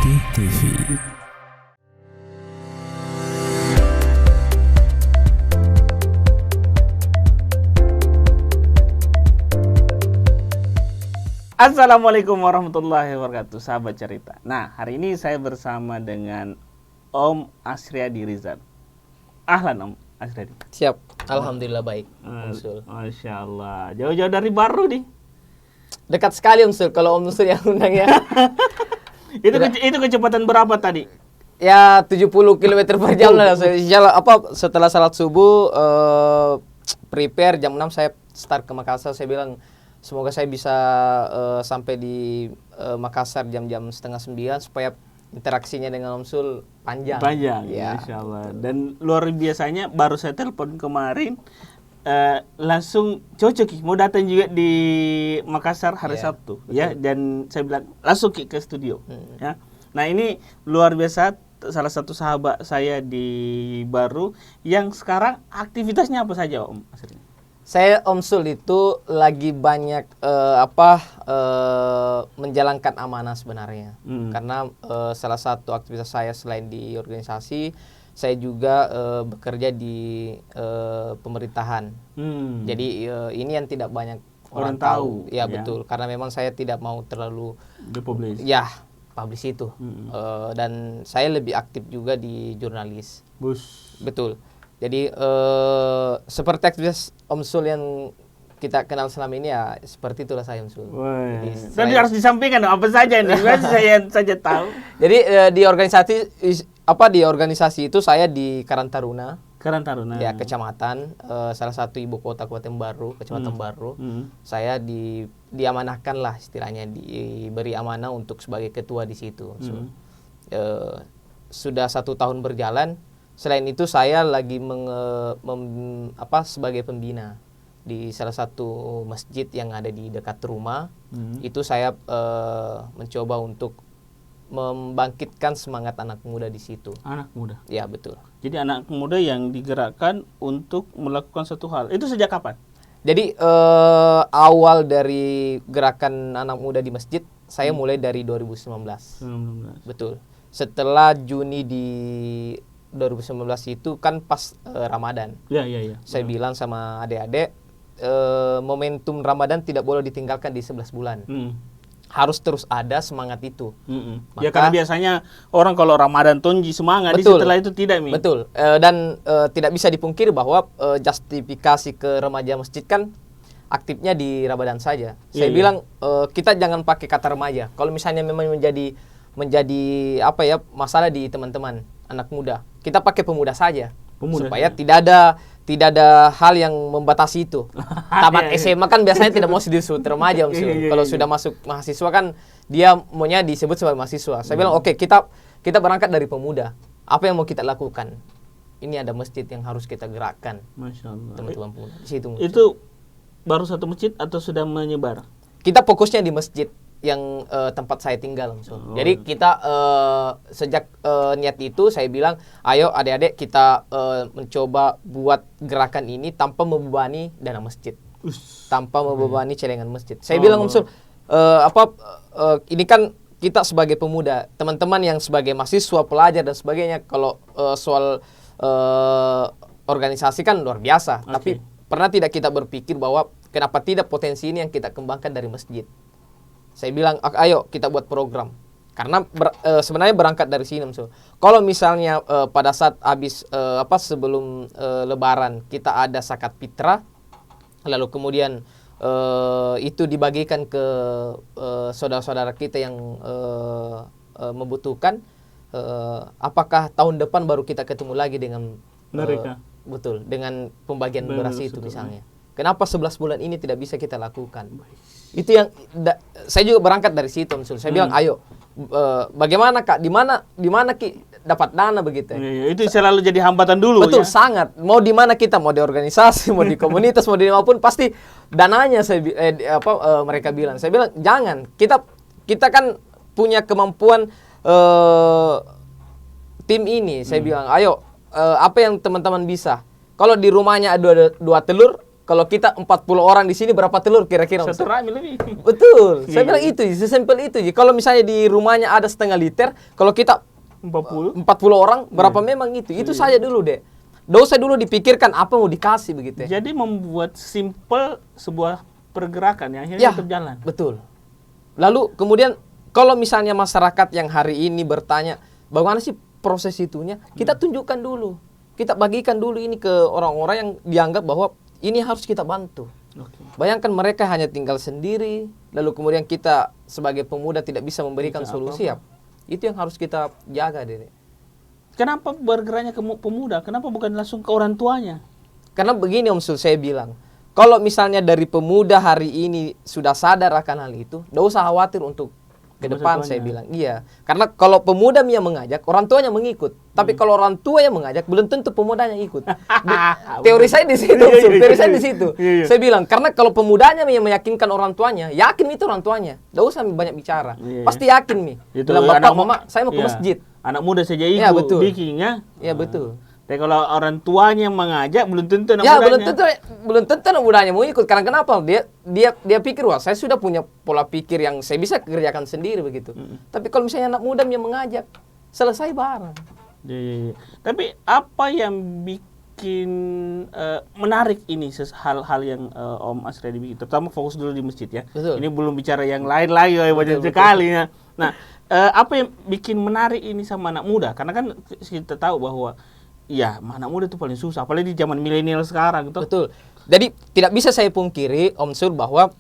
Sakti TV. Assalamualaikum warahmatullahi wabarakatuh, sahabat cerita. Nah, hari ini saya bersama dengan Om Asriadi Rizal. Ahlan Om Asriadi. Siap, alhamdulillah baik. Masya Allah, jauh-jauh dari Baru nih. Dekat sekali Om Sul, kalau Om Sul yang undang ya. Itu kecepatan berapa tadi? Ya 70 km per jam lah. Setelah salat subuh, prepare jam 6 saya start ke Makassar. Saya bilang semoga saya bisa sampai di Makassar jam-jam setengah 9 supaya interaksinya dengan Om Sul panjang. Panjang, ya. Masya Allah. Dan luar biasanya baru saya telepon kemarin, langsung cocok Ki, mau datang juga di Makassar hari Sabtu, betul. ya. Dan saya bilang langsung Ki ke studio, ya. Nah ini luar biasa, salah satu sahabat saya di Baru yang sekarang aktivitasnya apa saja Om Asri? Saya Om Sul itu lagi banyak menjalankan amanah sebenarnya. Karena salah satu aktivitas saya selain di organisasi, saya juga bekerja di pemerintahan. Jadi ini yang tidak banyak orang tahu. Ya, betul. Karena memang saya tidak mau terlalu Dipublish. ya publish itu. Dan saya lebih aktif juga di jurnalis. Betul. Jadi seperti aktivitas Om Sul yang kita kenal selama ini ya seperti itulah saya Om Sul. Jadi harus disampaikan apa saja nih, saya saja tahu. Jadi di organisasi itu saya di Karang Taruna. Ya, kecamatan, salah satu ibu kota Kabupaten Baru, Kecamatan Baru. Saya diamanahkan lah istilahnya, diberi amanah untuk sebagai ketua di situ. Sudah 1 tahun berjalan. Selain itu saya lagi sebagai pembina di salah satu masjid yang ada di dekat rumah. Itu saya mencoba untuk membangkitkan semangat anak muda di situ. Anak muda? Ya, betul. Jadi anak muda yang digerakkan untuk melakukan satu hal. Itu sejak kapan? Jadi awal dari gerakan anak muda di masjid, saya mulai dari 2019. Betul. Setelah Juni di 2019 itu kan pas Ramadan. Ya. Saya bilang sama adik-adik, momentum Ramadan tidak boleh ditinggalkan di 11 bulan. Harus terus ada semangat itu. Ya karena biasanya orang kalau Ramadan tonji semangat, setelah itu tidak. Betul. Dan tidak bisa dipungkiri bahwa justifikasi ke remaja masjid kan aktifnya di Ramadan saja. Saya bilang kita jangan pakai kata remaja. Kalau misalnya memang menjadi masalah di teman-teman anak muda, kita pakai pemuda saja. Supaya tidak ada hal yang membatasi itu. Tamat SMA kan biasanya tidak mau disebut remaja. Kalau sudah masuk mahasiswa kan dia maunya disebut sebagai mahasiswa. Saya bilang oke, kita berangkat dari pemuda. Apa yang mau kita lakukan? Ini ada masjid yang harus kita gerakkan. Masya Allah. Teman-teman pemuda. Di situ. Itu baru satu masjid atau sudah menyebar? Kita fokusnya di masjid yang tempat saya tinggal. Jadi kita sejak niat itu saya bilang, ayo adik-adik kita mencoba buat gerakan ini tanpa membebani dana masjid, tanpa membebani celengan masjid. Saya bilang ini kan kita sebagai pemuda, teman-teman yang sebagai mahasiswa, pelajar dan sebagainya, kalau soal organisasi kan luar biasa. Tapi pernah tidak kita berpikir bahwa kenapa tidak potensi ini yang kita kembangkan dari masjid? Saya bilang, ayo kita buat program. Karena sebenarnya berangkat dari sini. Kalau misalnya pada saat habis sebelum Lebaran kita ada zakat fitrah, lalu kemudian itu dibagikan ke saudara-saudara kita yang membutuhkan, apakah tahun depan baru kita ketemu lagi dengan mereka? Betul, dengan pembagian beras itu misalnya. Kenapa 11 bulan ini tidak bisa kita lakukan? Itu yang saya juga berangkat dari situ. Saya bilang, ayo, bagaimana Kak? Di mana Ki dapat dana begitu? Itu selalu jadi hambatan dulu. Betul, sangat. Mau di mana kita? Mau di organisasi, mau di komunitas, mau di maupun pasti dananya mereka bilang. Saya bilang, jangan. Kita kan punya kemampuan tim ini. Saya bilang, ayo, apa yang teman-teman bisa? Kalau di rumahnya ada 2 telur, kalau kita 40 orang di sini berapa telur kira-kira? Om Satu Sul? rami lebih. Betul. Saya Iya, bilang iya. itu, sesimpel itu. Kalau misalnya di rumahnya ada setengah liter, kalau kita 40. 40 orang, berapa memang itu? Itu saja dulu, Dek. Nggak usah dulu dipikirkan apa mau dikasih begitu ya. Jadi membuat simple sebuah pergerakan yang akhirnya Ya, tetap jalan. betul. Lalu kemudian kalau misalnya masyarakat yang hari ini bertanya, bagaimana sih proses itunya? Kita tunjukkan dulu. Kita bagikan dulu ini ke orang-orang yang dianggap bahwa ini harus kita bantu. Oke. Bayangkan mereka hanya tinggal sendiri, lalu kemudian kita sebagai pemuda tidak bisa memberikan Bisa solusi. Ya, itu yang harus kita jaga, Dede. Kenapa bergeraknya ke pemuda? Kenapa bukan langsung ke orang tuanya? Karena begini Om Sul, saya bilang, kalau misalnya dari pemuda hari ini sudah sadar akan hal itu, tidak usah khawatir untuk ke Masa depan, tuanya. saya bilang. Iya, karena kalau pemuda yang mengajak, orang tuanya mengikut. Tapi kalau orang tua yang mengajak, belum tentu pemudanya ikut. Teori saya di situ, Om Sul. Teori saya di situ. Iya, iya. Saya bilang, karena kalau pemudanya yang meyakinkan orang tuanya, yakin itu orang tuanya. Tidak usah banyak bicara. Iya, iya. Pasti yakin nih. Itu Bilang, anak bapak, mu- mama, saya mau ke iya. masjid. Anak muda saja ikut Iya, betul. bikin ya. Iya, betul. Tapi kalau orang tuanya yang mengajak, belum tentu anak Ya mudanya. belum tentu anak mudanya mau ikut. Karena kenapa? Dia pikir, wah saya sudah punya pola pikir yang saya bisa kerjakan sendiri begitu. Tapi kalau misalnya anak muda yang mengajak, selesai bareng. Iya, iya, iya. Tapi apa yang bikin menarik ini hal-hal yang Om Asriadi bikin? Terutama fokus dulu di masjid ya. Betul. Ini belum bicara yang lain lagi, banyak betul. sekali ya. Nah, apa yang bikin menarik ini sama anak muda? Karena kan kita tahu bahwa ya anak muda itu paling susah, apalagi di zaman milenial sekarang gitu. Betul. Jadi tidak bisa saya pungkiri Om Sur bahwa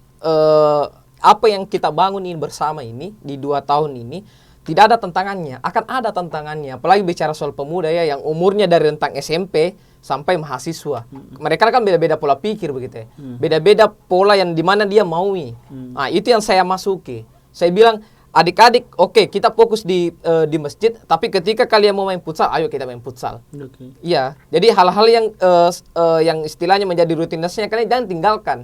apa yang kita bangun ini bersama ini di 2 tahun ini tidak ada tantangannya, akan ada tantangannya. Apalagi bicara soal pemuda ya yang umurnya dari rentang SMP sampai mahasiswa. Mereka kan beda-beda pola pikir begitu ya. Beda-beda pola yang dimana dia maui. Nah, itu yang saya masuki. Saya bilang adik-adik, oke, kita fokus di masjid, tapi ketika kalian mau main futsal, ayo kita main futsal. Oke. Iya, jadi hal-hal yang istilahnya menjadi rutinitasnya kalian jangan tinggalkan.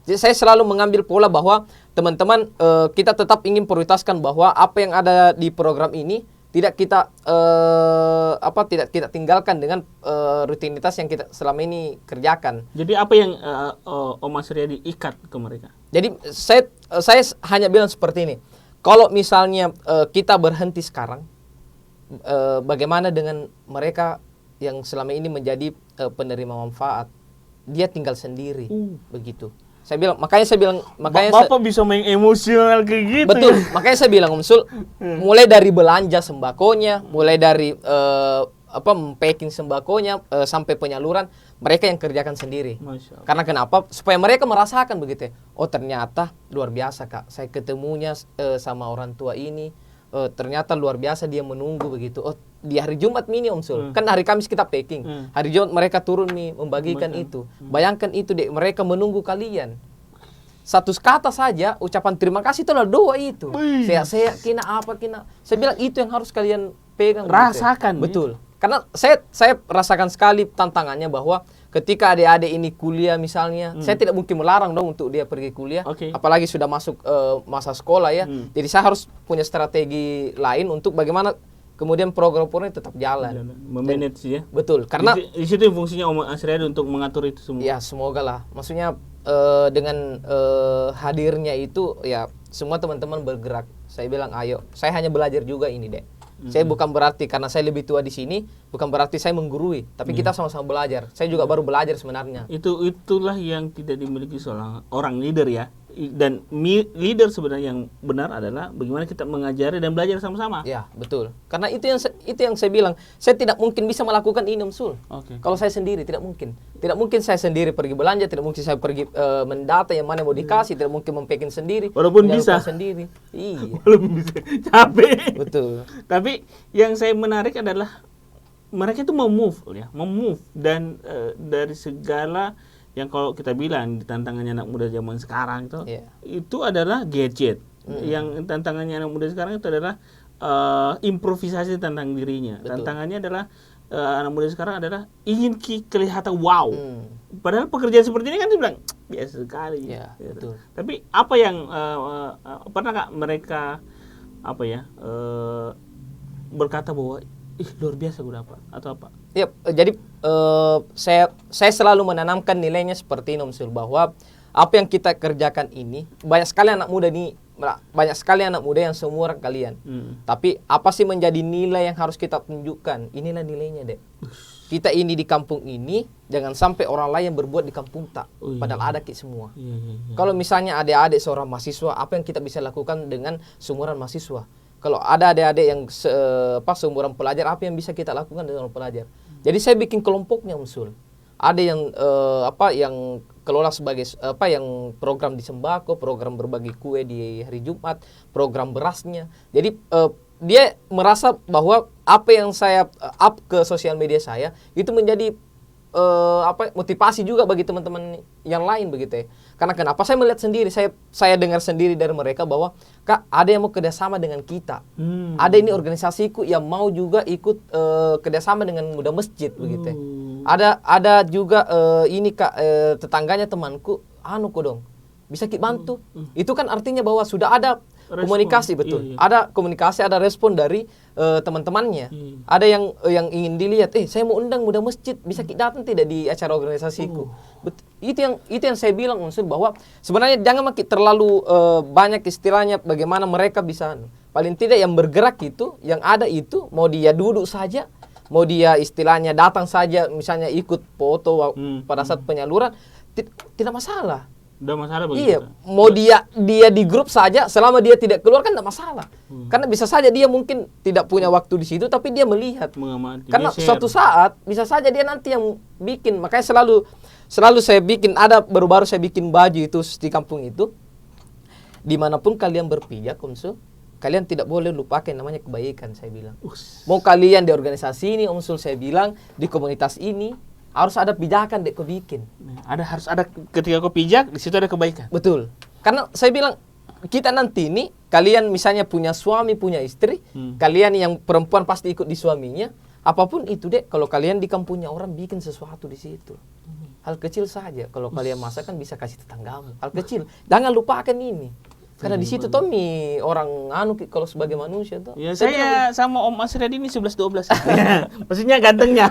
Jadi saya selalu mengambil pola bahwa teman-teman kita tetap ingin prioritaskan bahwa apa yang ada di program ini tidak kita tidak kita tinggalkan dengan rutinitas yang kita selama ini kerjakan. Jadi apa yang Om Asriadi ikat ke mereka? Jadi saya hanya bilang seperti ini. Kalau misalnya kita berhenti sekarang, bagaimana dengan mereka yang selama ini menjadi penerima manfaat? Dia tinggal sendiri, begitu. Makanya saya bilang, Bapak bisa main emosional kayak gitu. betul. Ya? Makanya saya bilang Om Sul, mulai dari belanja sembakonya, mulai dari packing sembakonya sampai penyaluran, mereka yang kerjakan sendiri. Masya Allah. Karena kenapa? Supaya mereka merasakan begitu ya. Oh ternyata luar biasa Kak. Saya ketemunya sama orang tua ini. Ternyata luar biasa dia menunggu begitu. Oh di hari Jumat mini Om Sul. Kan hari Kamis kita packing. Hari Jumat mereka turun nih membagikan itu. Bayangkan itu dek, mereka menunggu kalian. Satu kata saja ucapan terima kasih itu adalah doa itu. Wih. Saya kina apa kina. Saya bilang itu yang harus kalian pegang. begitu ya. Rasakan, ya. Betul. Karena saya rasakan sekali tantangannya bahwa ketika adik-adik ini kuliah misalnya, saya tidak mungkin melarang dong untuk dia pergi kuliah, Oke. apalagi sudah masuk masa sekolah ya. Jadi saya harus punya strategi lain untuk bagaimana kemudian program-programnya tetap jalan. Memanage ya. Betul, karena di situ yang fungsinya Om Asriadi untuk mengatur itu semua. ya semoga lah. Maksudnya dengan hadirnya itu ya semua teman-teman bergerak. Saya bilang ayo, saya hanya belajar juga ini dek. Saya bukan berarti karena saya lebih tua di sini, bukan berarti saya menggurui, tapi kita sama-sama belajar. Saya juga baru belajar sebenarnya. Itulah yang tidak dimiliki seorang orang leader ya. Dan leader sebenarnya yang benar adalah bagaimana kita mengajari dan belajar sama-sama. Ya, betul. Karena itu yang saya bilang, saya tidak mungkin bisa melakukan ini Om Sul. Oke. Kalau saya sendiri tidak mungkin. Tidak mungkin saya sendiri pergi belanja, tidak mungkin saya pergi mendata yang mana mau dikasih, tidak mungkin mempacking sendiri. Walaupun menjalankan bisa. sendiri. Iya. Belum bisa. Capek. Betul. Tapi yang saya menarik adalah mereka itu memove dan dari segala yang kalau kita bilang di tantangannya anak muda zaman sekarang itu adalah gadget. Yang tantangannya anak muda sekarang itu adalah improvisasi tentang dirinya. Betul. Tantangannya adalah anak muda sekarang adalah ingin kelihatan wow. Padahal pekerjaan seperti ini kan dibilang biasa sekali. Ya, gitu. betul. Tapi apa yang pernah nggak mereka berkata bahwa luar biasa gue dapat atau apa? Ya, jadi saya selalu menanamkan nilainya seperti ini, Om Sul, bahwa apa yang kita kerjakan ini banyak sekali anak muda yang seumuran kalian. Tapi apa sih menjadi nilai yang harus kita tunjukkan? Inilah nilainya, Dek. Kita ini di kampung ini, jangan sampai orang lain yang berbuat di kampung tak. Padahal ada kita semua. Kalau misalnya adik-adik seorang mahasiswa, apa yang kita bisa lakukan dengan seumuran mahasiswa? Kalau ada adik-adik yang seumuran pelajar, apa yang bisa kita lakukan dengan pelajar? Jadi saya bikin kelompoknya, Sul. Ada yang yang kelola sebagai yang program di sembako, program berbagi kue di hari Jumat, program berasnya. Jadi dia merasa bahwa apa yang saya up ke sosial media saya itu menjadi motivasi juga bagi teman-teman yang lain begitu ya. Karena kenapa saya melihat sendiri, saya dengar sendiri dari mereka bahwa Kak, ada yang mau kerjasama dengan kita. Ada ini organisasiku yang mau juga ikut kerjasama dengan muda masjid begitu ya. Ada juga ini Kak, tetangganya temanku, kok dong bisa kita bantu. Itu kan artinya bahwa sudah ada respon. Komunikasi, betul. Iya. Ada komunikasi, ada respon dari teman-temannya. Ada yang ingin dilihat, saya mau undang muda masjid, bisa kita datang tidak di acara organisasiku. Itu yang saya bilang, Unsur, bahwa sebenarnya jangan terlalu banyak istilahnya bagaimana mereka bisa, paling tidak yang bergerak itu, yang ada itu, mau dia duduk saja, mau dia istilahnya datang saja, misalnya ikut foto pada saat penyaluran, tidak masalah. Udah masalah begitu. Iya, mau dia di grup saja, selama dia tidak keluar kan tidak masalah. Karena bisa saja dia mungkin tidak punya waktu di situ, tapi dia melihat. Mengamati. Karena suatu saat bisa saja dia nanti yang bikin. Makanya selalu saya bikin, baru-baru saya bikin baju itu di kampung itu. Dimanapun kalian berpijak, Om Sul, kalian tidak boleh lupakan namanya kebaikan, saya bilang. Mau kalian di organisasi ini, Om Sul, saya bilang di komunitas ini, harus ada pijakan dek kau bikin. Harus ada ketika kau pijak, di situ ada kebaikan. Betul. Karena saya bilang kita nanti ini, kalian misalnya punya suami, punya istri, kalian yang perempuan pasti ikut di suaminya. Apapun itu dek, kalau kalian di kampungnya orang bikin sesuatu di situ. Hal kecil saja. Kalau kalian masak kan bisa kasih tetanggamu. Hal kecil. Jangan lupakan ini. Karena di situ Tommy orang kalau sebagai manusia tuh. Ya saya sama Om Asriadi ini 11-12. Maksudnya gantengnya.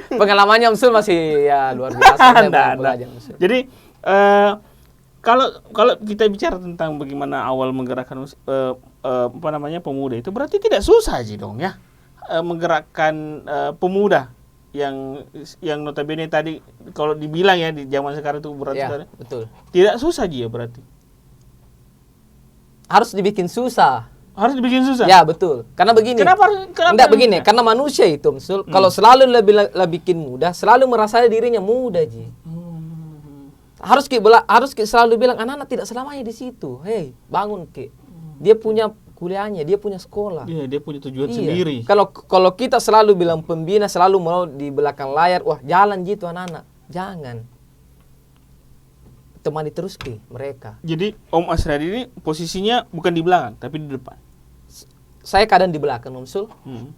Pengalamannya Om Sul masih ya luar biasa. Jadi kalau kita bicara tentang bagaimana awal menggerakkan pemuda itu berarti tidak susah sih dong ya, menggerakkan pemuda yang notabene tadi kalau dibilang ya di zaman sekarang itu berat sekali. Betul. Tidak susah ya berarti. Harus dibikin susah. Harus dibikin susah. Ya betul. Karena begini. Kenapa enggak begini? Karena manusia itu, Sul, kalau selalu lebih bikin mudah, selalu merasa dirinya mudah, Ji. Harus kita selalu bilang anak-anak tidak selamanya di situ. Hei, bangun Ki. Dia punya kuliahnya, dia punya sekolah. Iya, dia punya tujuan sendiri. Kalau kita selalu bilang pembina, selalu mau di belakang layar, wah jalan gitu anak-anak. Jangan. Temani terus Ki mereka. Jadi Om Asriadi ini posisinya bukan di belakang, tapi di depan. Saya kadang di belakang, Om Sul,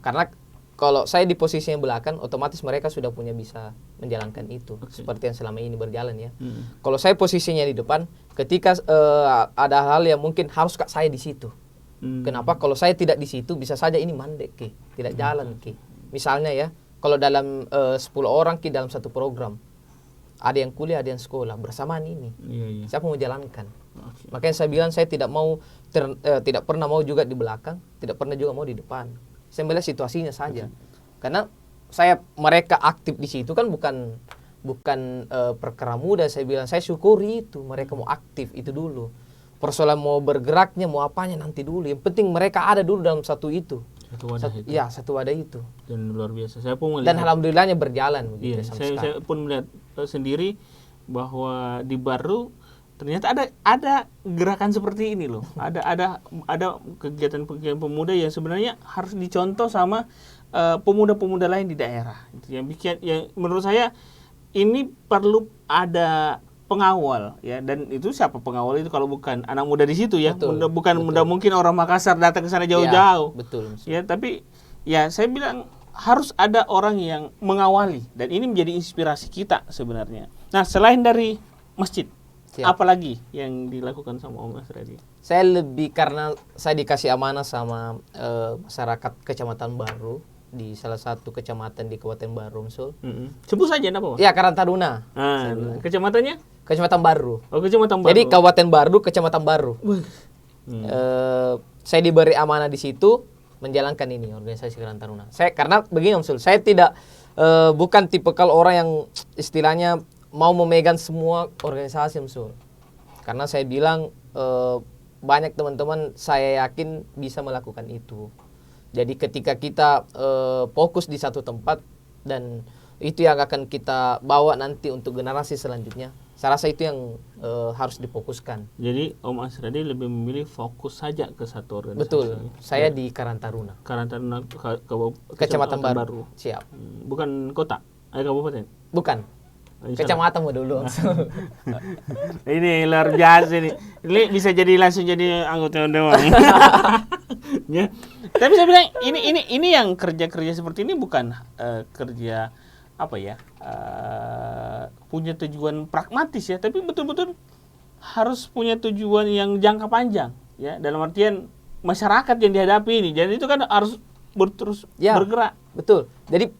karena kalau saya di posisinya belakang, otomatis mereka sudah punya bisa menjalankan itu, seperti yang selama ini berjalan ya. Kalau saya posisinya di depan, ketika ada hal yang mungkin harus saya di situ. Kenapa? Kalau saya tidak di situ, bisa saja ini mandek Ki, tidak jalan Ki. Misalnya ya, kalau dalam 10 orang Ki dalam satu program, ada yang kuliah, ada yang sekolah bersamaan ini. Siapa mau jalankan? Makanya saya bilang saya tidak mau tidak pernah mau juga di belakang, tidak pernah juga mau di depan. Saya melihat situasinya saja. Karena mereka aktif di situ kan bukan perkara mudah. Saya bilang saya syukuri itu mereka mau aktif itu dulu. Persoalan mau bergeraknya mau apanya nanti dulu. Yang penting mereka ada dulu dalam satu itu. Satu wadah itu. Dan luar biasa. Saya pun melihat. Dan alhamdulillahnya berjalan begitu. Iya, saya pun melihat sendiri bahwa di Baru ternyata ada gerakan seperti ini loh. Ada kegiatan pemuda yang sebenarnya harus dicontoh sama pemuda-pemuda lain di daerah. Yang menurut saya ini perlu ada pengawal ya, dan itu siapa pengawal itu kalau bukan anak muda di situ ya. Betul. Mungkin orang Makassar datang ke sana jauh-jauh. Ya, betul. Ya, tapi ya saya bilang harus ada orang yang mengawali dan ini menjadi inspirasi kita sebenarnya. Nah, selain dari masjid, Apalagi yang dilakukan sama Om Asradi? Saya lebih karena saya dikasih amanah sama masyarakat Kecamatan Baru di salah satu kecamatan di Kabupaten Baru, Sul. Sebut saja apa? Ya, Karang Taruna. Kecamatannya? Kecamatan Baru. Oh, Kecamatan Baru. Jadi Kabupaten Baru, Kecamatan Baru. Saya diberi amanah di situ menjalankan ini organisasi Karang Taruna. Saya karena begini, Sul. Saya tidak bukan tipikal orang yang istilahnya mau memegang semua organisasi, Sul. Karena saya bilang banyak teman-teman saya yakin bisa melakukan itu. Jadi ketika kita fokus di satu tempat dan itu yang akan kita bawa nanti untuk generasi selanjutnya. Saya rasa itu yang harus difokuskan. Jadi Om Asradi lebih memilih fokus saja ke satu organisasi. Betul. Saya di Karang Taruna. Karang Taruna Kecamatan Baru. Siap. Bukan kota, kabupaten. Bukan. Kecamatan dulu. Ini luar biasa nih. Ini bisa jadi langsung jadi anggota dewan. Ya. Tapi saya bilang ini yang kerja-kerja seperti ini bukan kerja apa ya? Punya tujuan pragmatis ya, tapi betul-betul harus punya tujuan yang jangka panjang ya. Dalam artian masyarakat yang dihadapi ini. Jadi itu kan harus terus bergerak. Betul. Jadi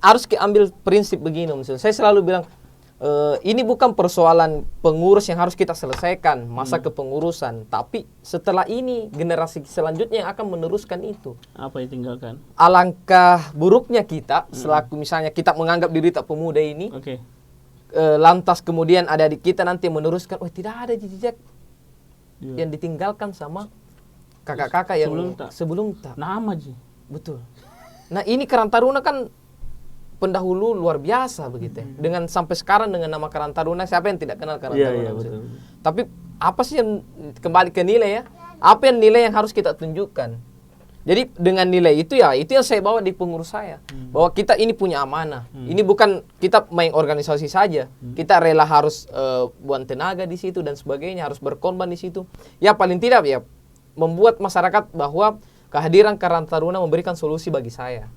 harus diambil prinsip begini, misalnya. Saya selalu bilang ini bukan persoalan pengurus yang harus kita selesaikan masa kepengurusan, tapi setelah ini generasi selanjutnya yang akan meneruskan itu. Apa yang tinggalkan? Alangkah buruknya kita selaku misalnya kita menganggap diri tak pemuda ini, lantas kemudian ada di kita nanti yang meneruskan, tidak ada jejak yang ditinggalkan sama kakak-kakak yang sebelum tak. Nama Ji. Betul. Nah ini Karang Taruna kan pendahulu luar biasa begitu ya. Dengan sampai sekarang dengan nama Karang Taruna, siapa yang tidak kenal Karang Taruna? Iya, betul. Tapi apa sih yang kembali ke nilai ya? Apa yang nilai yang harus kita tunjukkan? Jadi dengan nilai itu ya, itu yang saya bawa di pengurus saya. Bahwa kita ini punya amanah. Ini bukan kita main organisasi saja. Kita rela harus buang tenaga di situ dan sebagainya, harus berkorban di situ. Ya paling tidak ya membuat masyarakat bahwa kehadiran Karang Taruna memberikan solusi bagi saya.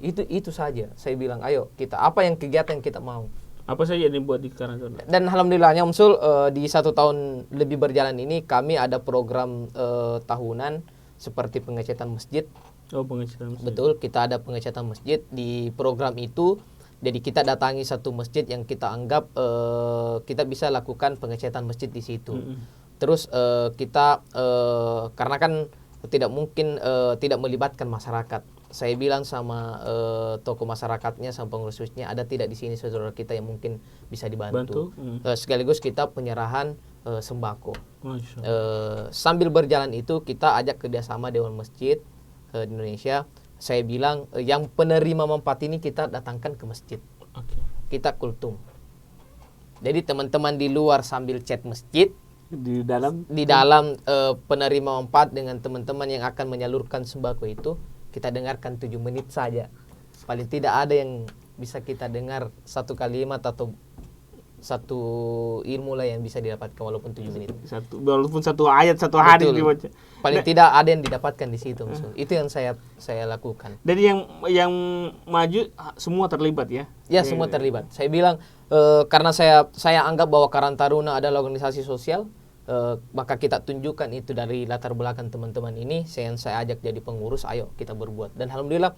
Itu saja. Saya bilang, ayo kita apa yang kegiatan yang kita mau. Apa saja yang dibuat di Karang Taruna? Dan alhamdulillahnya Om Sul, di 1 tahun lebih berjalan ini kami ada program tahunan seperti pengecatan masjid. Oh, pengecatan masjid. Betul, kita ada pengecatan masjid di program itu. Jadi kita datangi satu masjid yang kita anggap kita bisa lakukan pengecatan masjid di situ. Terus kita karena kan tidak mungkin tidak melibatkan masyarakat. Saya bilang sama tokoh masyarakatnya, sama pengurusnya, ada tidak di sini saudara kita yang mungkin bisa dibantu. Sekaligus kita penyerahan sembako. Sambil berjalan itu kita ajak kerjasama Dewan Masjid di Indonesia. Saya bilang yang penerima manfaat ini kita datangkan ke masjid. Kita kultum. Jadi teman-teman di luar sambil chat masjid, di dalam penerima manfaat dengan teman-teman yang akan menyalurkan sembako itu, kita dengarkan 7 menit saja. Paling tidak ada yang bisa kita dengar satu kalimat atau satu ilmu lah yang bisa didapatkan walaupun 7 menit. Walaupun satu ayat, satu hadis dibaca. Paling tidak ada yang didapatkan di situ. Itu yang saya lakukan. Dan yang maju semua terlibat ya? Ya, semua terlibat. Saya bilang karena saya anggap bahwa Karang Taruna adalah organisasi sosial, maka kita tunjukkan itu dari latar belakang teman-teman ini. Saya ajak jadi pengurus, ayo kita berbuat. Dan alhamdulillah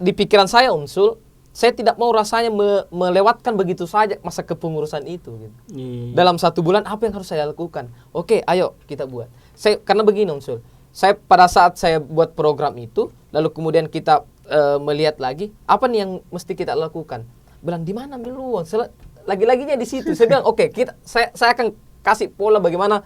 di pikiran saya Sul, saya tidak mau rasanya melewatkan begitu saja masa kepengurusan itu gitu. Dalam 1 bulan apa yang harus saya lakukan? Oke, ayo kita buat. Karena begini Sul, saya pada saat saya buat program itu, lalu kemudian kita melihat lagi apa nih yang mesti kita lakukan. Bilang di mana ambil uang? Lagi-laginya di situ. Saya bilang oke, saya akan kasih pola bagaimana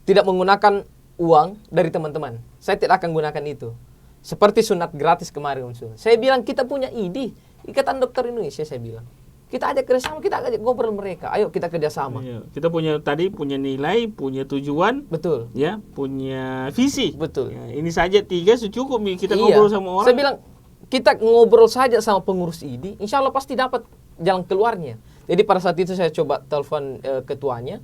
tidak menggunakan uang dari teman-teman. Saya tidak akan gunakan itu. Seperti sunat gratis kemarin Sul. Saya bilang kita punya ID, Ikatan Dokter Indonesia, saya bilang. Kita ajak kerjasama, kita ajak ngobrol mereka. Ayo kita kerjasama. Kita punya nilai, punya tujuan. Betul. Ya, punya visi. Betul. Ya, ini saja 3 cukup kita ngobrol sama orang. Saya bilang kita ngobrol saja sama pengurus ID, insya Allah pasti dapat jalan keluarnya. Jadi pada saat itu saya coba telepon ketuanya.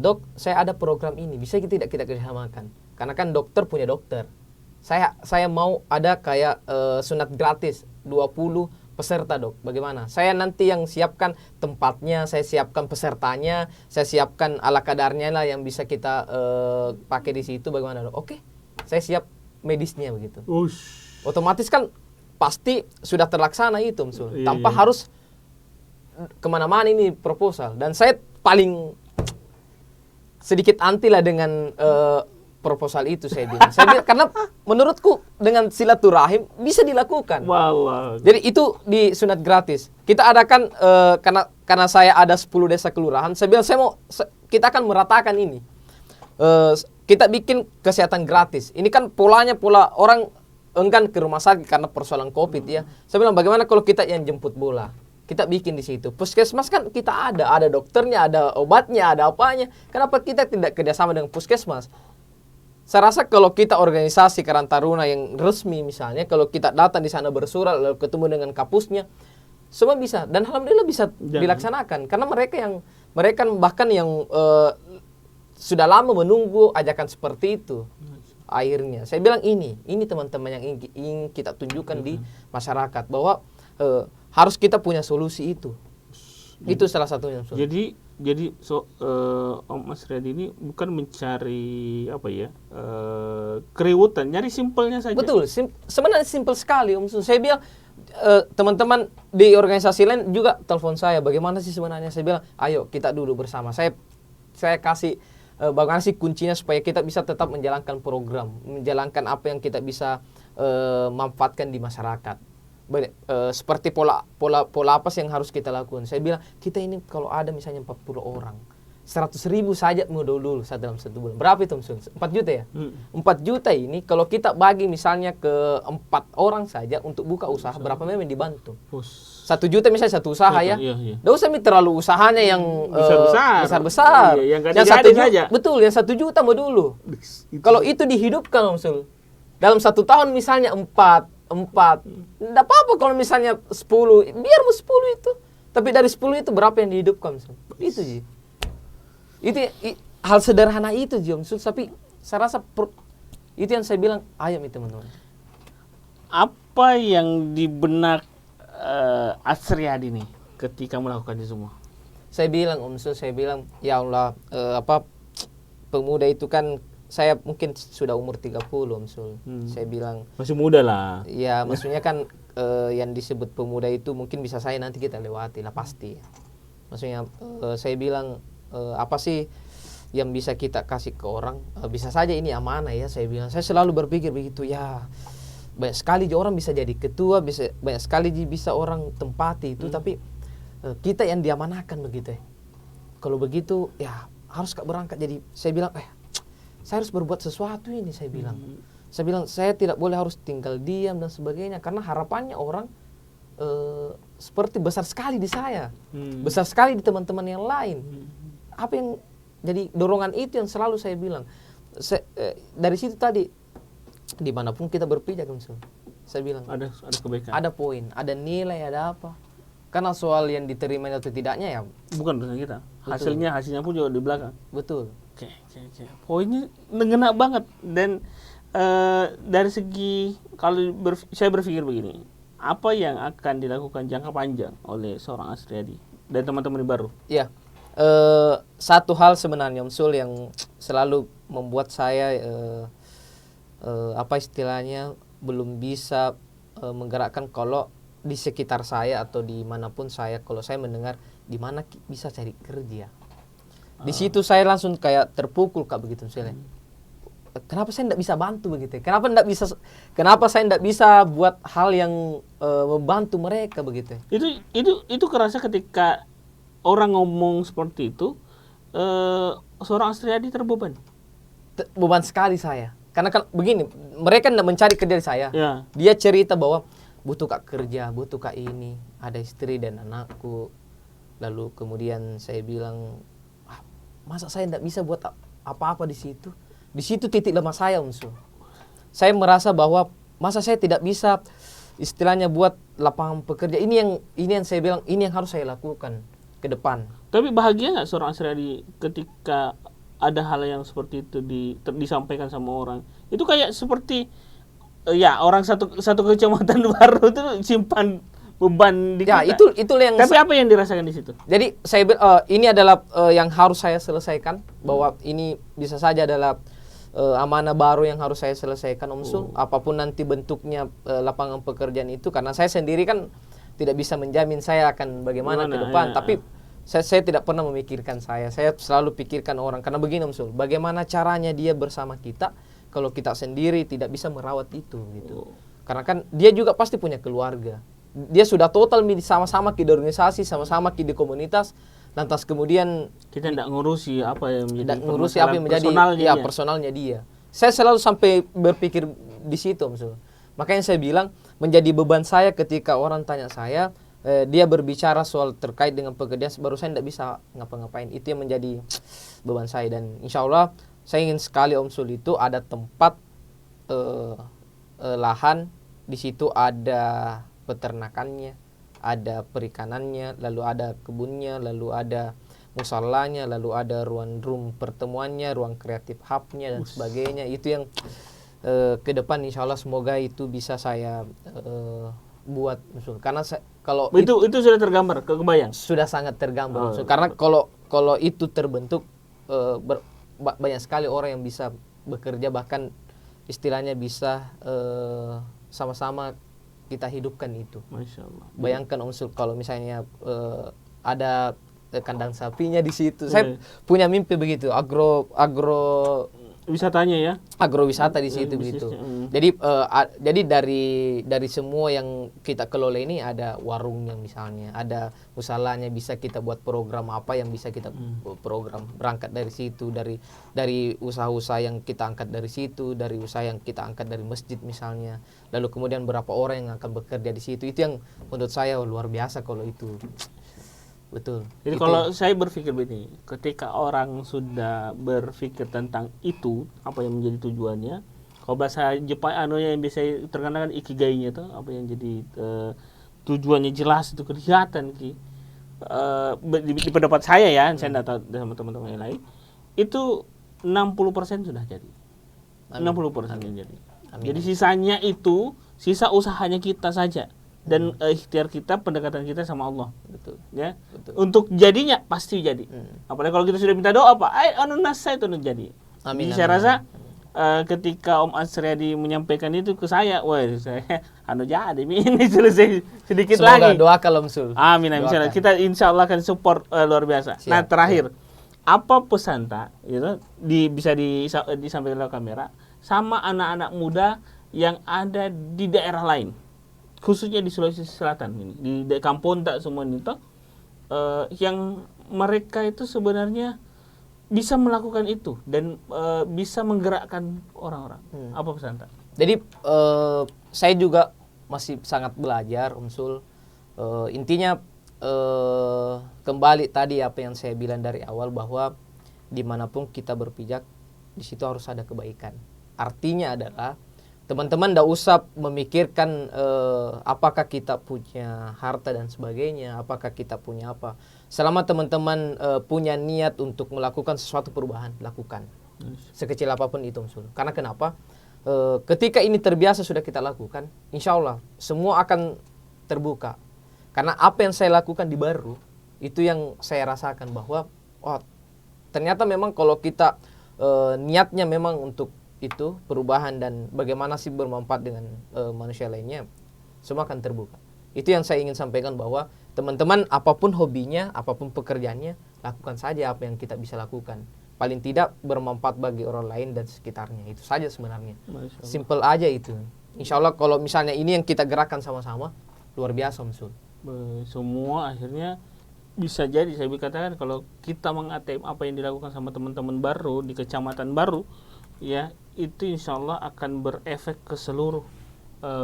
Dok, saya ada program ini, bisa tidak kita kerjasamakan? Karena kan dokter punya dokter. Saya mau ada kayak sunat gratis 20 peserta dok, bagaimana? Saya nanti yang siapkan tempatnya, saya siapkan pesertanya, saya siapkan ala kadarnya lah yang bisa kita pakai di situ, bagaimana dok? Oke, saya siap medisnya begitu. Otomatis kan pasti sudah terlaksana itu, tanpa harus kemana-mana ini proposal. Dan saya paling sedikit anti lah dengan proposal itu saya bilang. Karena menurutku dengan silaturahim bisa dilakukan. Wow. Jadi itu di sunat gratis. Kita adakan karena saya ada 10 desa kelurahan. Saya bilang kita akan meratakan ini. Kita bikin kesehatan gratis. Ini kan pola orang enggan ke rumah sakit karena persoalan COVID ya. Saya bilang bagaimana kalau kita yang jemput bola? Kita bikin di situ. Puskesmas kan kita ada dokternya, ada obatnya, ada apanya. Kenapa kita tidak kerjasama dengan puskesmas? Saya rasa kalau kita organisasi Karang Taruna yang resmi misalnya, kalau kita datang di sana bersurat lalu ketemu dengan kapusnya, semua bisa dan alhamdulillah bisa dilaksanakan karena mereka bahkan yang sudah lama menunggu ajakan seperti itu. Akhirnya saya bilang ini teman-teman yang ingin kita tunjukkan di masyarakat bahwa harus kita punya solusi itu. Itu salah satunya. Jadi Om Mas Riyadi ini bukan mencari keributan, nyari simpelnya saja. Betul, sebenarnya simpel sekali Om. Saya bilang teman-teman di organisasi lain juga telepon saya, bagaimana sih sebenarnya? Saya bilang, ayo kita duduk bersama. Saya kasih bagaimana sih kuncinya supaya kita bisa tetap menjalankan program, menjalankan apa yang kita bisa manfaatkan di masyarakat. Seperti pola apa sih yang harus kita lakukan. Saya bilang kita ini kalau ada misalnya 40 orang 100.000 saja modal dulu dalam 1 bulan. Berapa itu? 4 juta ya? 4 juta ini kalau kita bagi misalnya ke 4 orang saja untuk buka usaha, berapa memang dibantu? 1 juta misalnya satu usaha ya. Nggak usah terlalu usahanya yang besar-besar. Yang 1 juta, betul, yang 1 juta mau dulu. Kalau itu dihidupkan Om Sul, dalam 1 tahun misalnya 4, tidak apa-apa kalau misalnya 10, biar mau 10 itu. Tapi dari 10 itu berapa yang dihidupkan? Itu sih. Itu hal sederhana itu Om Sul, tapi saya rasa itu yang saya bilang, ayo teman-teman. Apa yang di benak Asriyadi nih ketika melakukan itu semua? Saya bilang Om Sul, ya Allah, pemuda itu kan saya mungkin sudah umur 30 Om Sul. Saya bilang masih muda lah. Ya maksudnya kan yang disebut pemuda itu mungkin bisa saya nanti kita lewati lah pasti. Maksudnya saya bilang apa sih yang bisa kita kasih ke orang? Bisa saja ini amanah ya, saya bilang. Saya selalu berpikir begitu ya. Banyak sekali orang bisa jadi ketua, banyak sekali bisa orang tempati itu, tapi kita yang diamanahkan begitu ya. Kalau begitu ya harus berangkat. Jadi saya bilang saya harus berbuat sesuatu ini, saya bilang. Saya bilang saya tidak boleh harus tinggal diam dan sebagainya karena harapannya orang seperti besar sekali di saya, besar sekali di teman-teman yang lain. Apa yang jadi dorongan itu yang selalu saya bilang. Dari situ tadi dimanapun kita berpijak, saya bilang ada kebaikan, ada poin, ada nilai, ada apa. Karena soal yang diterima atau tidaknya ya bukan urusan kita. Hasilnya pun juga di belakang. Betul. Oke. Poinnya ngena banget. Dan dari segi kalau saya berpikir begini, apa yang akan dilakukan jangka panjang oleh seorang Asriyadi dan teman-teman baru? Ya, satu hal sebenarnya Om Sul yang selalu membuat saya apa istilahnya belum bisa menggerakkan kalau di sekitar saya atau dimanapun saya, kalau saya mendengar di mana bisa cari kerja. Di situ saya langsung kayak terpukul Kak begitu misalnya. Kenapa saya tidak bisa bantu begitu? Kenapa saya tidak bisa buat hal yang membantu mereka begitu? Itu kerasa ketika orang ngomong seperti itu, seorang Asriyadi terbeban. Beban sekali saya. Karena kan begini, mereka tidak mencari kerja dari saya. Ya. Dia cerita bahwa butuh Kak kerja, butuh Kak ini, ada istri dan anakku. Lalu kemudian saya bilang, masa saya tidak bisa buat apa-apa di situ? Di situ titik lemah saya, Om Sul. Saya merasa bahwa masa saya tidak bisa istilahnya buat lapangan pekerja. Ini yang saya bilang, ini yang harus saya lakukan ke depan. Tapi bahagia nggak seorang Asriyadi ketika ada hal yang seperti itu disampaikan sama orang? Itu kayak seperti ya orang satu kecamatan baru itu simpan beban di Ya, kita. itulah yang Tapi apa yang dirasakan di situ? Jadi ini adalah yang harus saya selesaikan, bahwa ini bisa saja adalah amanah baru yang harus saya selesaikan, Om Sul. Apapun nanti bentuknya lapangan pekerjaan itu, karena saya sendiri kan tidak bisa menjamin saya akan bagaimana ke depan, tapi saya tidak pernah memikirkan saya selalu pikirkan orang. Karena begini, Om Sul, bagaimana caranya dia bersama kita kalau kita sendiri tidak bisa merawat itu gitu. Karena kan dia juga pasti punya keluarga. Dia sudah total sama-sama di organisasi, sama-sama di komunitas, lantas kemudian kita tidak ngurusi apa yang menjadi personalnya dia. Saya selalu sampai berpikir di situ, Om Sul. Makanya saya bilang menjadi beban saya ketika orang tanya saya, dia berbicara soal terkait dengan pekerjaan, baru saya tidak bisa ngapa-ngapain. Itu yang menjadi beban saya. Dan insya Allah saya ingin sekali, Om Sul, itu ada tempat lahan, di situ ada peternakannya, ada perikanannya, lalu ada kebunnya, lalu ada musallanya, lalu ada ruang pertemuannya, ruang kreatif hubnya dan sebagainya. Itu yang ke depan insya Allah semoga itu bisa saya buat, karena kalau itu sudah tergambar, kebayang? Sudah sangat tergambar, karena kalau itu terbentuk, banyak sekali orang yang bisa bekerja, bahkan istilahnya bisa sama-sama kita hidupkan itu. Masya Allah. Bayangkan, Om Sul, kalau misalnya ada kandang sapinya di situ. Saya punya mimpi begitu, agro wisatanya ya, agrowisata di situ begitu. Jadi dari semua yang kita kelola ini ada warungnya misalnya, ada usahanya, bisa kita buat program apa yang bisa kita program, berangkat dari situ, dari usaha-usaha yang kita angkat dari situ, dari usaha yang kita angkat dari masjid misalnya, lalu kemudian berapa orang yang akan bekerja di situ. Itu yang menurut saya luar biasa kalau itu. Betul. Jadi kalau saya berpikir begini, ketika orang sudah berpikir tentang itu, apa yang menjadi tujuannya, kalau bahasa Jepang yang bisa terkenal kan ikigainya itu, apa yang jadi tujuannya jelas, itu kelihatan di pendapat saya ya, saya tidak tahu sama teman-teman yang lain, itu 60% sudah jadi. 60% yang jadi. Jadi sisanya itu sisa usahanya kita saja. Dan ikhtiar kita, pendekatan kita sama Allah. Betul. Ya. Betul. Untuk jadinya pasti jadi. Apalagi kalau kita sudah minta doa, Pak, nasa itu jadi. Amin. Jadi saya rasa ketika Om Asriadi menyampaikan itu ke saya, wah saya jadi ini selesai sedikit Semoga lagi. Doa kalau Sul. Amin. Kita insya Allah akan support luar biasa. Siap. Nah terakhir, apa pesan tak gitu, bisa disampaikan lewat kamera sama anak-anak muda yang ada di daerah lain, khususnya di Sulawesi Selatan ini, di kampung tak semua ini toh, yang mereka itu sebenarnya bisa melakukan itu dan bisa menggerakkan orang-orang. Apa pesan tak? Jadi saya juga masih sangat belajar, Om Sul. Intinya kembali tadi apa yang saya bilang dari awal, bahwa dimanapun kita berpijak, di situ harus ada kebaikan. Artinya adalah teman-teman tidak usah memikirkan apakah kita punya harta dan sebagainya, apakah kita punya apa. Selama teman-teman punya niat untuk melakukan sesuatu perubahan, lakukan. Sekecil apapun itu, Om Sul. Karena kenapa? Ketika ini terbiasa sudah kita lakukan, insya Allah semua akan terbuka. Karena apa yang saya lakukan di Baru, itu yang saya rasakan bahwa ternyata memang kalau kita niatnya memang untuk itu perubahan dan bagaimana sih bermanfaat dengan manusia lainnya, semua akan terbuka. Itu yang saya ingin sampaikan, bahwa teman-teman apapun hobinya, apapun pekerjaannya, lakukan saja apa yang kita bisa lakukan. Paling tidak bermanfaat bagi orang lain dan sekitarnya. Itu saja sebenarnya. Simple aja itu. Insya Allah kalau misalnya ini yang kita gerakkan sama-sama, luar biasa, Om Sul. Semua akhirnya bisa jadi, saya katakan kalau kita mengatm apa yang dilakukan sama teman-teman Baru di kecamatan Baru, ya itu insya Allah akan berefek ke seluruh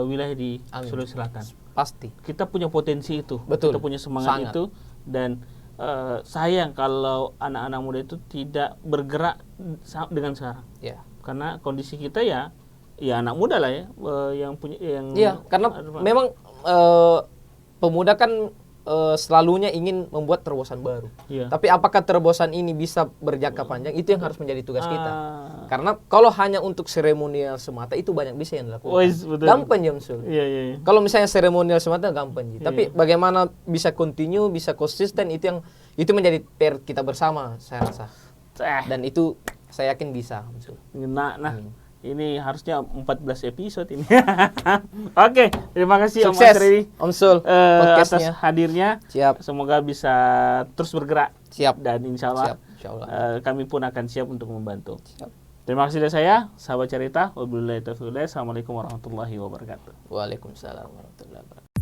wilayah di Sulawesi Selatan. Pasti. Kita punya potensi itu. Betul. Kita punya semangat itu. Dan sayang kalau anak-anak muda itu tidak bergerak dengan sekarang. Ya. Karena kondisi kita ya anak muda lah ya, yang punya yang. Iya, karena memang pemuda kan selalunya ingin membuat terobosan baru. Iya. Tapi apakah terobosan ini bisa berjangka panjang? Itu yang harus menjadi tugas kita. Karena kalau hanya untuk seremonial semata itu banyak bisa yang dilakukan. Gampang ya Msul. Iya. Kalau misalnya seremonial semata gampang. Tapi bagaimana bisa continue, bisa konsisten itu menjadi PR kita bersama saya rasa. Dan itu saya yakin bisa Msul. Ini harusnya 14 episode ini. Oke, terima kasih Sukses, Om Asri Om Sul, atas hadirnya. Siap. Semoga bisa terus bergerak. Siap. Dan insya Allah, kami pun akan siap untuk membantu. Siap. Terima kasih dari saya, sahabat cerita. Wabillahi taufiq. Assalamualaikum warahmatullahi wabarakatuh. Waalaikumsalam warahmatullahi wabarakatuh.